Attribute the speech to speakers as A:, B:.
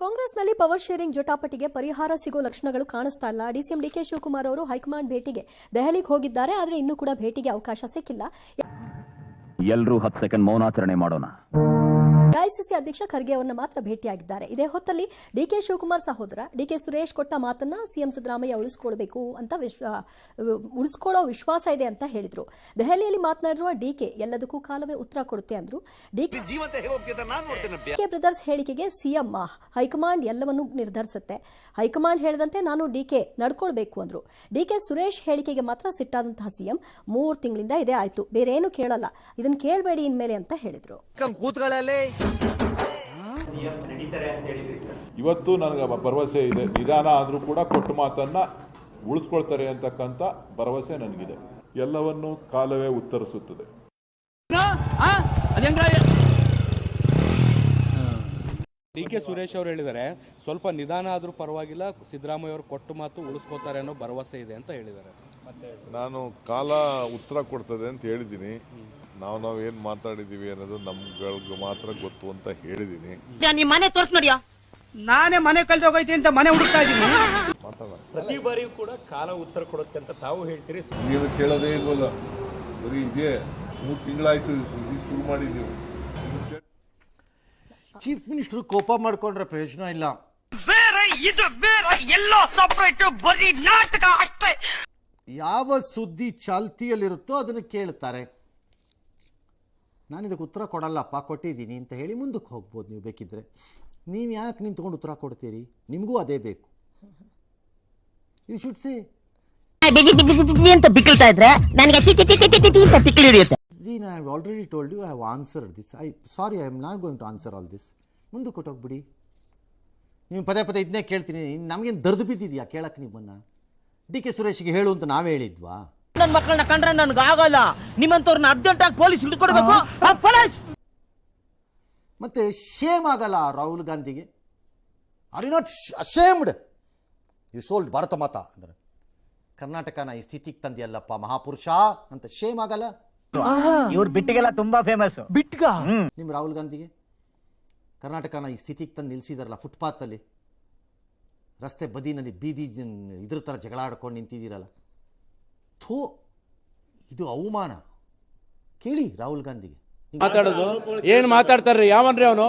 A: ಕಾಂಗ್ರೆಸ್ನಲ್ಲಿ power sharing ಜಟಾಪಟಿಗೆ ಪರಿಹಾರ ಸಿಗೋ ಲಕ್ಷಣಗಳು ಕಾಣಿಸ್ತಾ ಇಲ್ಲ. ಡಿಸಿಎಂ ಡಿಕೆ ಶಿವಕುಮಾರ್ ಅವರು ಹೈಕಮಾಂಡ್ ಭೇಟಿಗೆ ದೆಹಲಿಗೆ ಹೋಗಿದ್ದಾರೆ. ಆದರೆ ಇನ್ನೂ ಕೂಡ ಭೇಟಿಗೆ ಅವಕಾಶ ಸಿಕ್ಕಿಲ್ಲ.
B: ಎಲ್ಲರೂ 10 ಸೆಕೆಂಡ್ ಮೌನಾಚರಣೆ ಮಾಡೋಣ.
A: ಎಐಸಿಸಿ ಅಧ್ಯಕ್ಷ ಖರ್ಗೆ ಅವರನ್ನ ಮಾತ್ರ ಭೇಟಿಯಾಗಿದ್ದಾರೆ. ಇದೇ ಹೊತ್ತಲ್ಲಿ ಡಿಕೆ ಶಿವಕುಮಾರ್ ಸಹೋದರ ಡಿಕೆ ಸುರೇಶ್ ಕೊಟ್ಟ ಮಾತನ್ನ ಸಿಎಂ ಸಿದ್ದರಾಮಯ್ಯ ಉಳಿಸ್ಕೊಳ್ಬೇಕು ಅಂತ ಉಳಿಸ್ಕೊಳ್ಳೋ ವಿಶ್ವಾಸ ಇದೆ ಅಂತ ಹೇಳಿದ್ರು. ದೆಹಲಿಯಲ್ಲಿ ಮಾತನಾಡಿರುವ ಡಿಕೆ ಎಲ್ಲದಕ್ಕೂ ಕಾಲವೇ ಉತ್ತರ ಕೊಡುತ್ತೆ ಅಂದ್ರು. ಡಿಕೆ ಬ್ರದರ್ಸ್ ಹೇಳಿಕೆಗೆ ಸಿಎಂ ಹೈಕಮಾಂಡ್ ಎಲ್ಲವನ್ನೂ ನಿರ್ಧರಿಸುತ್ತೆ, ಹೈಕಮಾಂಡ್ ಹೇಳಿದಂತೆ ನಾನು ಡಿಕೆ ನಡ್ಕೊಳ್ಬೇಕು ಅಂದ್ರು. ಡಿಕೆ ಸುರೇಶ್ ಹೇಳಿಕೆಗೆ ಮಾತ್ರ ಸಿಟ್ಟಾದಂತಹ ಸಿಎಂ 3 ತಿಂಗಳಿಂದ ಇದೇ ಆಯ್ತು, ಬೇರೆ ಏನು ಕೇಳಲ್ಲ, ಇದನ್ನ ಕೇಳಬೇಡಿ ಇನ್ಮೇಲೆ ಅಂತ ಹೇಳಿದ್ರು.
C: ಇವತ್ತು ನನಗೆ ಭರವಸೆ ಇದೆ, ನಿಧಾನ ಆದರೂ ಕೂಡ ಕೊಟ್ಟ ಮಾತನ್ನ ಉಳಿಸ್ಕೊಳ್ತಾರೆ ಅಂತಕ್ಕಂಥ ಭರವಸೆ ನನಗಿದೆ. ಎಲ್ಲವನ್ನು ಕಾಲವೇ ಉತ್ತರಿಸುತ್ತದೆ.
D: ಡಿಕೆ ಸುರೇಶ್ ಅವರು ಹೇಳಿದ್ದಾರೆ, ಸ್ವಲ್ಪ ನಿಧಾನ ಆದರೂ ಪರವಾಗಿಲ್ಲ, ಸಿದ್ದರಾಮಯ್ಯ ಅವರು ಕೊಟ್ಟು ಮಾತು ಉಳಿಸ್ಕೋತಾರೆ ಅನ್ನೋ ಭರವಸೆ ಇದೆ ಅಂತ ಹೇಳಿದ್ದಾರೆ.
C: ನಾನು ಕಾಲ ಉತ್ತರ ಕೊಡ್ತದೆ ಅಂತ ಹೇಳಿದ್ದೀನಿ. ನಾವು ಏನ್ ಮಾತಾಡಿದೀವಿ ಅನ್ನೋದು ನಮ್ಗಳಿಗೆ ಮಾತ್ರ ಗೊತ್ತು ಅಂತ ಹೇಳಿದೀನಿ.
E: ನಿಮ್ಮ ಮನೆ ತೋರ್ಸ್ ನೋಡಿಯಾ, ನಾನೇ ಮನೆ ಕಳ್ದೋಗೈತಿ ಅಂತ ಮನೆ ಹುಡುಕ್ತಾ ಇದ್ದೀನಿ.
D: ಪ್ರತಿ ಬಾರಿಯೂ ಕೂಡ ಕಾಲ ಉತ್ತರ ಕೊಡುತ್ತೆ ಅಂತ ತಾವು ಹೇಳ್ತೀರಿ.
C: ನೀವು ಕೇಳೋದೇ ಇಲ್ವಲ್ಲ, ಬರೀ ಇದೇ 3 ತಿಂಗಳಾಯ್ತು ಶುರು ಮಾಡಿದ್ದೀವಿ.
F: ಚೀಫ್ ಮಿನಿಸ್ಟರ್ ಕೋಪ ಮಾಡ್ಕೊಂಡ್ರೆ ಪ್ರಯೋಜನ ಇಲ್ಲ.
E: ಬೇರೆ ಇದು ಬೇರೆ ಎಲ್ಲೋ ಸಪರೇಟ್ ಬರೀ ನಾಟಕ ಅಷ್ಟೇ.
F: ಯಾವ ಸುದ್ದಿ ಚಾಲ್ತಿಯಲ್ಲಿರುತ್ತೋ ಅದನ್ನು ಕೇಳ್ತಾರೆ. ನಾನು ಇದಕ್ಕೆ ಉತ್ತರ ಕೊಡಲ್ಲಪ್ಪ, ಕೊಟ್ಟಿದ್ದೀನಿ ಅಂತ ಹೇಳಿ ಮುಂದಕ್ಕೆ ಹೋಗ್ಬೋದು ನೀವು ಬೇಕಿದ್ರೆ. ನೀವು ಯಾಕೆ ನಿಂತ್ಕೊಂಡು ಉತ್ತರ ಕೊಡ್ತೀರಿ? ನಿಮಗೂ ಅದೇ ಬೇಕು. ಯು ಶುಡ್ ಸೇ
E: ಅಂತ ಬಿಕ್ಕಳ್ತಾ ಇದ್ರೆ ನನಗೆ ತಿಕ್ಕಿ ಹಿಡಿಯುತ್ತೆ.
F: I have already told you, I have answered this. Sorry, I am not going to answer all this. ಮುಂದಕ್ಕೆ ಕೊಟ್ಟೋಗ್ಬಿಡಿ. ನೀವು ಪದೇ ಪದೇ ಇದನ್ನೇ ಕೇಳ್ತೀನಿ. ನಮಗೇನು ದರ್ದು ಬಿದ್ದಿದೆಯಾ ಕೇಳಕ್ಕೆ? ನಿಮ್ಮನ್ನು ಡಿ ಕೆ ಸುರೇಶ್ಗೆ ಹೇಳು ಅಂತ ನಾವೇ ಹೇಳಿದ್ವಾ?
E: ನನ್ನ ಮಕ್ಕಳನ್ನ ಕಂಡ್ರೆ ನನಗೆ ಆಗಲ್ಲ, ನಿಮ್ಮಂತವ್ರನ್ನ ಅರ್ಜೆಂಟ್ ಆಗಿ ಪೊಲೀಸ್ ಹಿಡ್ಕೊಡ್ಬೇಕು.
F: ಮತ್ತೆ ಶೇಮ್ ಆಗಲ್ಲ ರಾಹುಲ್ ಗಾಂಧಿಗೆ? Are you not ashamed? You sold Bharat Mata ಅಂದ್ರೆ ಕರ್ನಾಟಕನ ಈ ಸ್ಥಿತಿಗೆ ತಂದಿಯಲ್ಲಪ್ಪ ಮಹಾಪುರುಷ ಅಂತ ಶೇಮ್ ಆಗಲ್ಲ?
E: ಇವ್ರ ಬಿಟ್ಟಿಗೆಲ್ಲ ತುಂಬಾ ಫೇಮಸ್. ಬಿಟ್ಗ
F: ನಿಮ್ಮ ರಾಹುಲ್ ಗಾಂಧಿಗೆ ಕರ್ನಾಟಕನ ಈ ಸ್ಥಿತಿಗೆ ತಂದು ನಿಲ್ಲಿಸಿದಾರಲ್ಲ, ಫುಟ್ಪಾತಲ್ಲಿ ರಸ್ತೆ ಬದಿನಲ್ಲಿ ಬೀದಿ ಇದ್ರ ಥರ ಜಗಳ ಆಡ್ಕೊಂಡು ನಿಂತಿದ್ದೀರಲ್ಲ, ಥೋ, ಇದು ಅವಮಾನ. ಕೇಳಿ ರಾಹುಲ್ ಗಾಂಧಿಗೆ
D: ಮಾತಾಡೋದು ಏನು ಮಾತಾಡ್ತಾರ್ರಿ, ಯಾವನ್ರಿ ಅವನು?